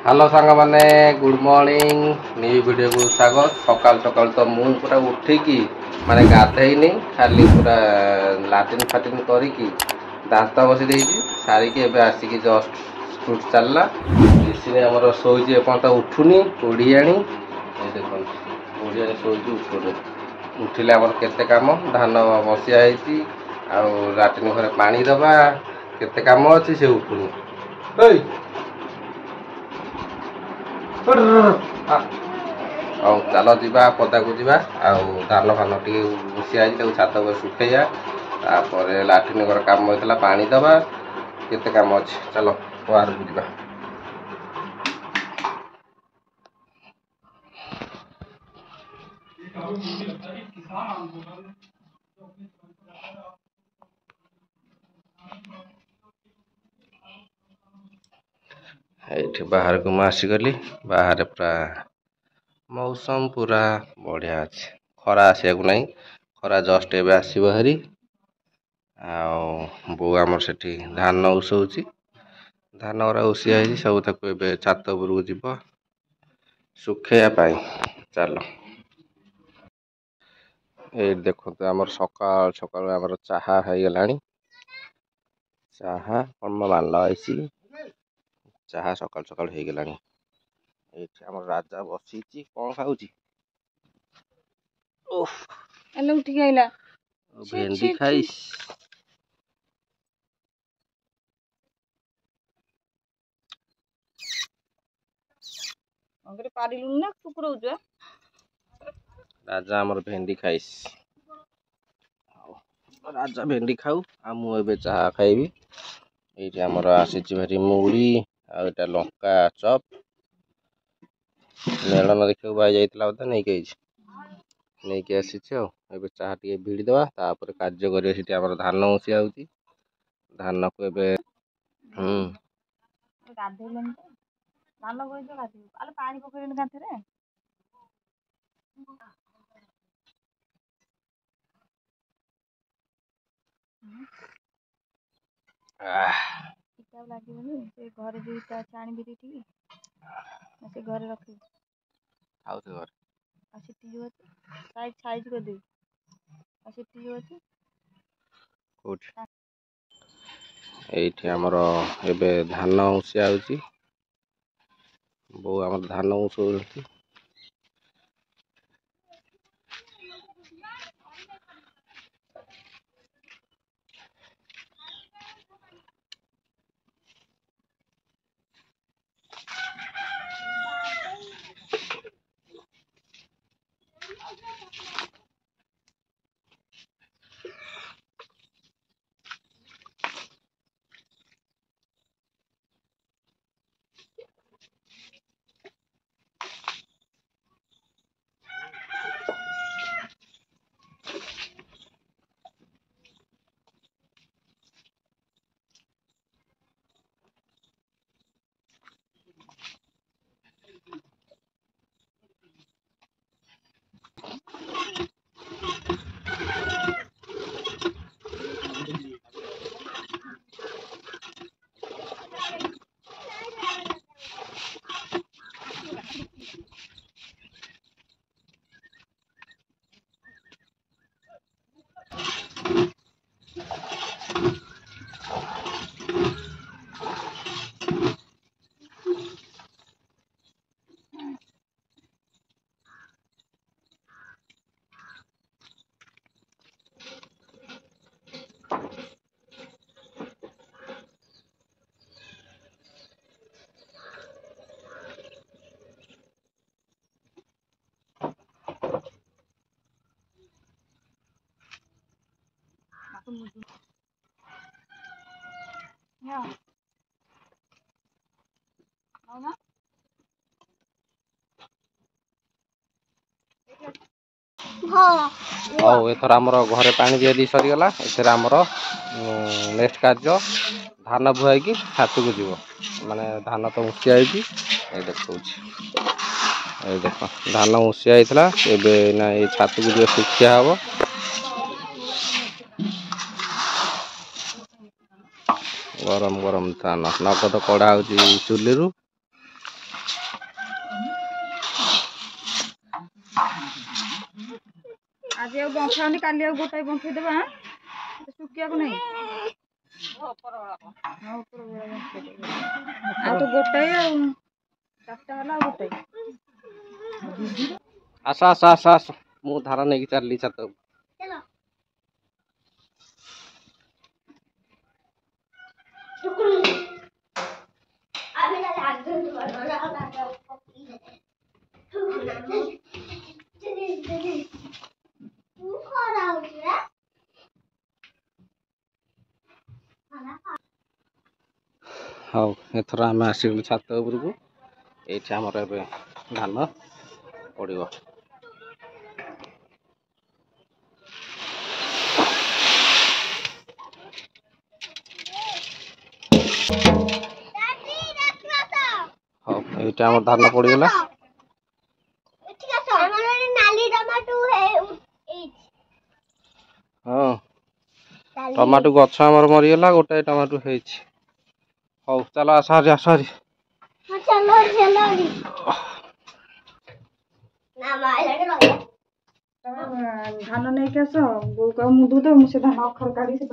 Hello सांग माने good morning new video को स्वागत। सकाल सकाल तो मु पूरा उठिकी माने गाधेइनी खाली पूरा लाट्रिन फाट्रिन करिकी दांत बसी देइछि सारिकी एबे आसिकी जस्ट स्कूट चलला बेसिने हमर सोइछि एपंत उठुनी ओढियाणी ए देखन ओढियाणी सोइछि उठुनी उठिले हमर केते काम धान बसिया हेछि आ लाट्रिन घरे पानी दबा केते काम अछि से उठुनी ओइ ଆଉ ଚାଲ ଯିବା ପଦାକୁ ଯିବା ଆଉ ଧାନ ଫାନ ଟିକେ ବସିଆ ହେଇଛି ତାକୁ ଛାତ ଉପରେ ଶୁଖେଇବା ତାପରେ ଲାଟ୍ରିନ୍ ଘର କାମ ହେଇଥିଲା ପାଣି ଦେବା କେତେ କାମ ଅଛି ଚାଲ ବାହାରକୁ ଯିବା। ଏଇଠି ବାହାରକୁ ମୁଁ ଆସିଗଲି ବାହାରେ ପୁରା मौसम पूरा बढ़िया अच्छे खरा आसिया नहीं खरा जस्ट एवं आसो हारी बो आमर से धान उसौची धान गुरा उसिया सब तक छात उपरକୁ जीव सुखेया चल ये देखो आमर सकाल सकाल आमर चाहा हो गला चाहा कौन मान आई चाहा सकाल सकाल हो गला आम राजा बसी कौन खाऊची भेंडी खाइस राजा आमर भेंडी खाइस राजा भेंडी खाऊ आ मुझे चाहा खाइबी ये आमर आसी भारी मुड़ी आटा लंका चप मेलन देखा भाई जाइला बोधे नहीं आसी चाह टे भिड़दे तापर कार्य कर धान उसिया धान को घर दुईटा चाणी भी से घर रख साइज कर दे ये आमर एबे धान उसिया बो आम धान उसौ एथर आमर घरे पानी दिया सरीगला एथर आमर नेक्स्ट कार्य धान बुआई छात को जीव माने धान तो उसिया देखा देख धान उसिया ना ये छात को जीव सुखिया हम गरम गरम धान नगद कड़ा हो चुली आज बंखानी काली गोटाए बंखई देवा शुकिया को नहीं तो गोटाए चार्टा है गोटाए आस आस आस आस मु धारा नहीं चलली छत हाँ एथर आम आसगलु छात उपरक ये आमर ए धान पड़ो हाँ ये आम धान पड़गला हाँ टमाटो गछ आमर मरीगला गोटाए टमाटो हो चलो आस आस धान नहीं के आस बो कह मुदु तो मुझे धान अखर काढ़ी से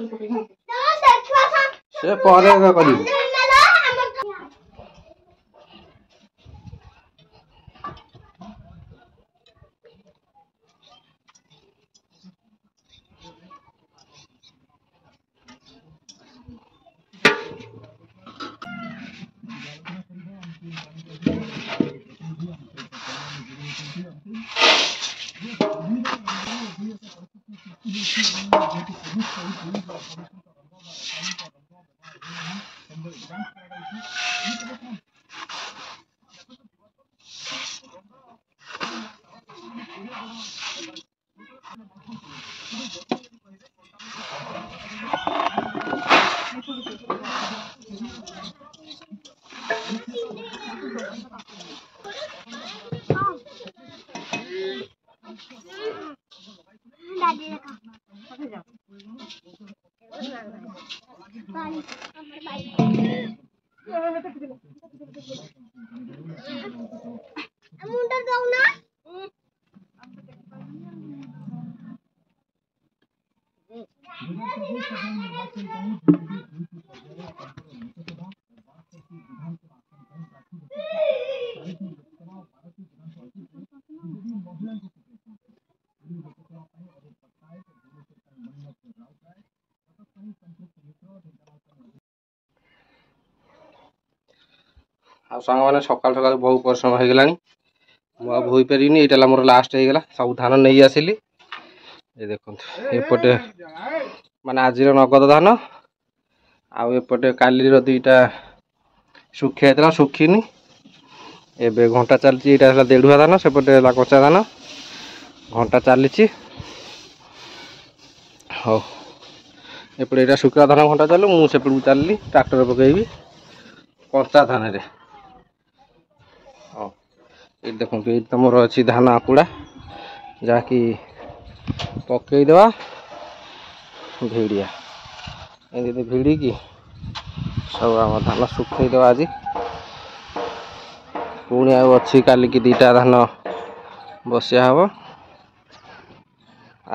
आ सांग मैंने सकाल सकाल बहुत परिश्रम हो गला मुई पारि ये मोर लास्ट होगा सब धान नहीं आसिली ये देखो एपटे माने आज नगद धान आपटे काली दुईटा सुखिया सुखीनी एबे घंटा चलती यहाँ देढ़ुआ धान सेपटे कच्चा धान घंटा चली हाँ एपटे यहाँ शुक्ला धान घंटा चलू मुझे चलली ट्रैक्टर पकईबी कंचा धान रे हाँ ये देखो ये तुम अच्छी धान आकुड़ा जहाँकि पकईदेवा भिड़िया एमती भिड़ी की सब आम धान सुखईदेवा आज पुणी अच्छी काली की दीटा धान बसिया हम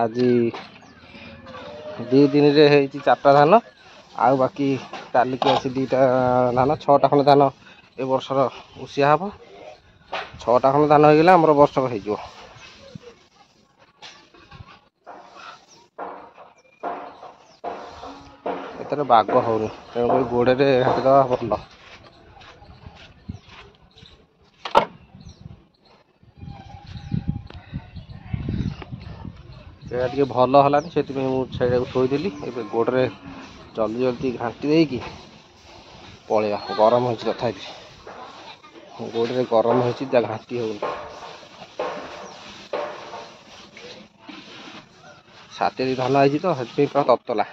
आज दी दिन रे चार्टा धान आ बाकी काली की अच्छी दीटा धान छटा खंड धान ए वर्षर उसिया हम छटा खंड धान होगला आम वर्षक हो एतर बाग होनी तेणुक गोड़े घाटी दवा भल टे भल है से मुझे थोईदेली गोड़े जल्दी जल्दी घाटी देकी पलैया गरम हो तथापि गोड़े गरम हो घाटी हो सात धान आई तो पूरा ततला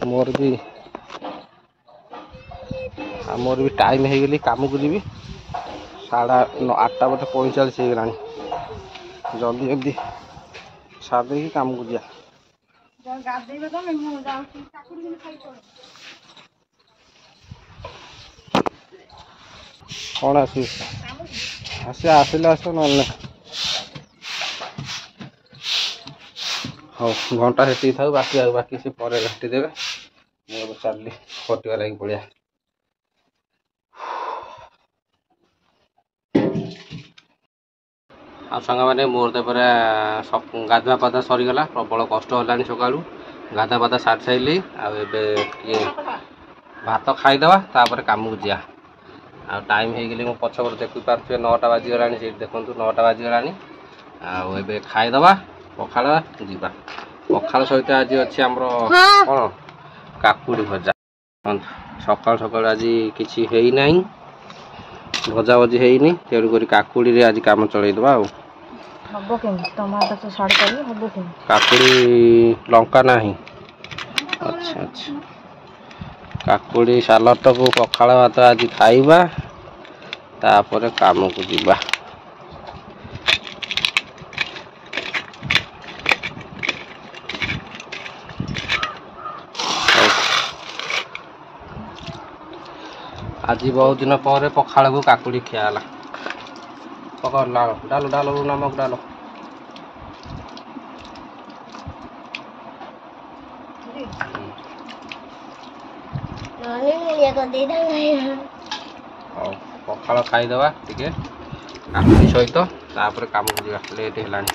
मोर भी टाइम हो गली काम को जी 8टा बोधे 45 हो गला जल्दी जल्दी सार दे काम को जा କ'ଣ ଆସିବୁ ଆସିଲେ ଆସ ନହେଲେ ନାହିଁ। ହଉ ଘଣ୍ଟା ସେଠିକି ଥାଉ ବାକି ସେ ପରେ ଘାଟି ଦେବେ। ମୁଁ ଏବେ ଚାଲିଲି ଖଟିବା ଲାଗି ପଳେଇବା। ଆଉ ସାଙ୍ଗମାନେ ମୋର ତ ପୁରା ଗାଧୁଆ ପାଧୁଆ ସରିଗଲା। ପ୍ରବଳ କଷ୍ଟ ହେଲାଣି ସକାଳୁ। ଗାଧୁଆ ପାଧୁଆ ସାରି ସାରିଲି। ଆଉ ଏବେ ଟିକେ ଭାତ ଖାଇଦେବା ତାପରେ କାମକୁ ଯିବା। ଆଉ ଟାଇମ୍ ହେଇଗଲି ମୁଁ ପଛପଟେ ଦେଖିପାରୁଥିବେ 9ଟା ବାଜିଗଲାଣି। ସେଇଠି ଦେଖନ୍ତୁ 9ଟା ବାଜିଗଲାଣି। ଆଉ ଏବେ ଖାଇଦେବା ପଖାଳ ଯିବା। ପଖାଳ ସହିତ ଆଜି ଅଛି ଆମର କ'ଣ କାକୁଡ଼ି ଭଜା। ସକାଳୁ ଆଜି କିଛି ହେଇନାହିଁ, ଭଜାଭଜି ହେଇନି, ତେଣୁକରି କାକୁଡ଼ିରେ ଆଜି କାମ ଚଳେଇଦେବା। ଆଉ ହବ କେମିତି ଟମାଟୋ ତ ଛାଡ଼ କରିବ ହବ କେମିତି? କାକୁଡ଼ି ଲଙ୍କା ନାହିଁ। ଆଚ୍ଛା କାକୁଡ଼ି ସାଲଡ଼କୁ ପଖାଳ ଭାତ ଆଜି ଖାଇବା ତାପରେ କାମକୁ ଯିବା। ଆଜି ବହୁତ ଦିନ ପରେ ପଖାଳକୁ କାକୁଡ଼ି ଖିଆ ହେଲା। ଡାଲ ନମକ ଡାଲ। ହଉ ପଖାଳ ଖାଇଦେବା ଟିକେ କାକୁଡ଼ି ସହିତ ତାପରେ କାମକୁ ଯିବା। ଲେଟ୍ ହେଲାଣି।